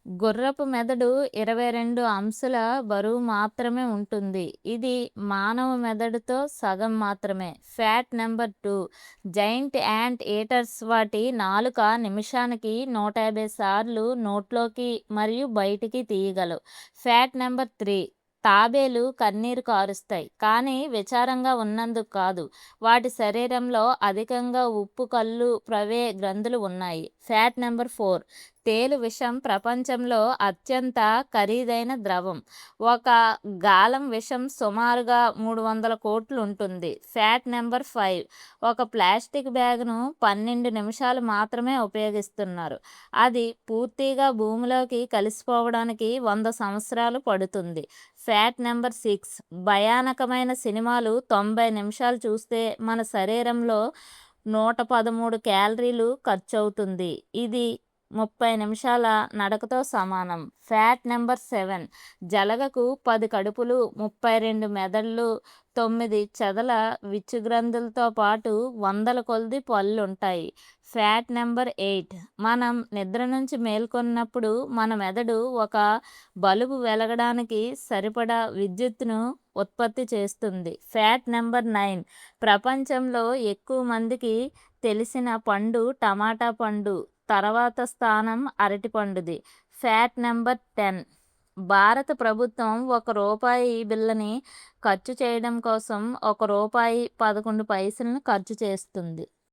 గుర్రపు మెదడు 22 అంశుల బరువు మాత్రమే ఉంటుంది. ఇది మానవ మెదడుతో సగం మాత్రమే. Fact number 2. Giant ant eaters వాటి నాలుక నిమిషానికి 150 సార్లు నోట్లోకి మరియు బయటికి తీయగలవు. Fact number 3. తాబేలు కన్నీరు కారుస్తాయి, కానీ విచారంగా ఉన్నందుకు కాదు. వాటి శరీరంలో అధికంగా ఉప్పు కళ్ళు ప్రవే గ్రంథులు ఉన్నాయి. Fact number 4. తేలు విషం ప్రపంచంలో అత్యంత ఖరీదైన ద్రవం. ఒక గాలం విషం సుమారుగా 300 కోట్లు ఉంటుంది. Fact number 5. ఒక ప్లాస్టిక్ బ్యాగ్‌ను 12 నిమిషాలు మాత్రమే ఉపయోగిస్తున్నారు. అది పూర్తిగా భూమిలోకి కలిసిపోవడానికి 100 సంవత్సరాలు పడుతుంది. Fact number 6. భయానకమైన సినిమాలు 90 నిమిషాలు చూస్తే మన శరీరంలో 113 క్యాలరీలు ఖర్చవుతుంది. ఇది 30 నిమిషాల నడకతో సమానం. Fact number 7. జలగకు 10 కడుపులు, 32 మెదళ్ళు, 9 చెదల విచ్చుగ్రంథులతో పాటు వందల కొలది పళ్ళుంటాయి. Fact number 8. మనం నిద్ర నుంచి మేల్కొన్నప్పుడు మన మెదడు ఒక బల్బు వెలగడానికి సరిపడా విద్యుత్తును ఉత్పత్తి చేస్తుంది. Fact number 9. ప్రపంచంలో ఎక్కువ మందికి తెలిసిన పండు టమాటా పండు. తర్వాత స్థానం అరటిపండుది. Fact number 10. భారత ప్రభుత్వం రూ. 1 బిల్లని ఖర్చు చేయడం కోసం రూ. 1 11 పైసలను ఖర్చు చేస్తుంది.